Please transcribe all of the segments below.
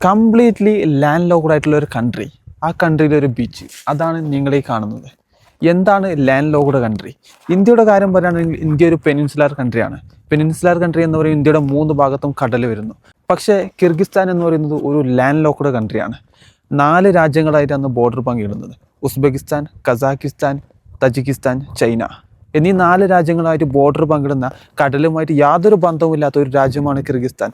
Completely land locked ആയിട്ടുള്ള ഒരു country. ആ കൺട്രിയിലെ ഒരു ബീച്ച്, അതാണ് നിങ്ങളീ കാണുന്നത്. എന്താണ് ലാൻഡ് ലോക്ക്ഡ് കൺട്രി? ഇന്ത്യയുടെ കാര്യം പറയുകയാണെങ്കിൽ ഇന്ത്യ ഒരു പെനിൻസുലാർ കൺട്രിയാണ്. പെനിൻസുലാർ കൺട്രി എന്ന് പറയുന്നത് ഇന്ത്യയുടെ 3 ഭാഗത്തും കടൽ വരുന്നു. പക്ഷേ കിർഗിസ്ഥാൻ എന്ന് പറയുന്നത് ഒരു ലാൻഡ് ലോക്ക്ഡ് കൺട്രിയാണ്. 4 രാജ്യങ്ങളായിട്ട് അന്ന് ബോർഡർ പങ്കിടുന്നത്. ഉസ്ബെക്കിസ്ഥാൻ, കസാക്കിസ്ഥാൻ, തജിക്കിസ്ഥാൻ, ചൈന എന്നീ 4 രാജ്യങ്ങളായിട്ട് ബോർഡർ പങ്കിടുന്ന കടലുമായിട്ട് യാതൊരു ബന്ധവുമില്ലാത്ത ഒരു രാജ്യമാണ് കിർഗിസ്ഥാൻ.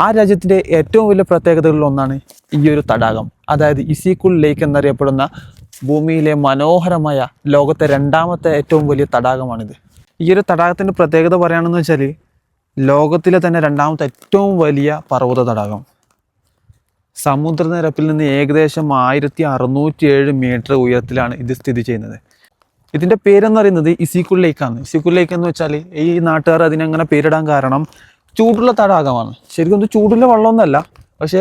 ആ രാജ്യത്തിൻ്റെ ഏറ്റവും വലിയ പ്രത്യേകതകളിൽ ഒന്നാണ് ഈ ഒരു തടാകം, അതായത് ഇസിക്കുൾ ലേക്ക് എന്നറിയപ്പെടുന്ന ഭൂമിയിലെ മനോഹരമായ ലോകത്തെ 2ാമത്തെ ഏറ്റവും വലിയ തടാകമാണിത്. ഈ ഒരു തടാകത്തിൻ്റെ പ്രത്യേകത പറയുകയാണെന്ന് വെച്ചാൽ ലോകത്തിലെ തന്നെ 2ാമത്തെ ഏറ്റവും വലിയ പർവ്വത തടാകം. സമുദ്രനിരപ്പിൽ നിന്ന് ഏകദേശം 1607 മീറ്റർ ഉയരത്തിലാണ് ഇത് സ്ഥിതി ചെയ്യുന്നത്. ഇതിൻ്റെ പേരെന്ന് പറയുന്നത് ഇസിക്കുൾ ലേക്കാണ്. ഇസിക്കുൾ ലേക്ക് എന്ന് വെച്ചാൽ ഈ നാട്ടുകാർ അതിനങ്ങനെ പേരിടാൻ കാരണം ചൂടുള്ള തടാകമാണ്. ശരിക്കും ഇത് ചൂടുള്ള വെള്ളമൊന്നുമല്ല, പക്ഷേ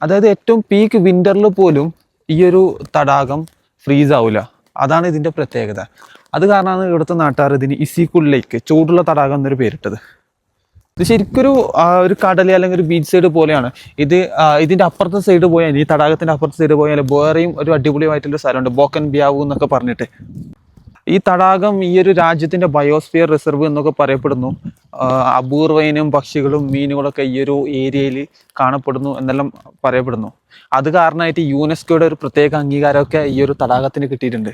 അതായത് ഏറ്റവും പീക്ക് വിൻ്ററിൽ പോലും ഈ ഒരു തടാകം ഫ്രീസ് ആവില്ല. അതാണ് ഇതിൻ്റെ പ്രത്യേകത. അത് കാരണമാണ് ഇവിടുത്തെ നാട്ടുകാർ ഇതിന് ഇസിക്കുൾ ലേക്ക്, ചൂടുള്ള തടാകം എന്നൊരു പേരിട്ടത്. ഇത് ശരിക്കൊരു ഒരു കടൽ അല്ലെങ്കിൽ ഒരു ബീച്ച് സൈഡ് പോലെയാണ്. ഇതിൻ്റെ അപ്പുറത്തെ സൈഡ് പോയാൽ, ഈ തടാകത്തിൻ്റെ അപ്പുറത്തെ സൈഡ് പോയാൽ വേറെയും ഒരു അടിപൊളിയായിട്ടുള്ള സ്ഥലമുണ്ട്, ബോക്കൻ ബ്യാവു എന്നൊക്കെ പറഞ്ഞിട്ട്. ഈ തടാകം ഈ ഒരു രാജ്യത്തിൻ്റെ ബയോസ്ഫിയർ റിസർവ് എന്നൊക്കെ പറയപ്പെടുന്നു. അപൂർവയിനം പക്ഷികളും മീനുകളൊക്കെ ഈ ഒരു ഏരിയയിൽ കാണപ്പെടുന്നു എന്നെല്ലാം പറയപ്പെടുന്നു. അത് കാരണമായിട്ട് യുനെസ്കോയുടെ ഒരു പ്രത്യേക അംഗീകാരമൊക്കെ ഈ ഒരു തടാകത്തിന് കിട്ടിയിട്ടുണ്ട്.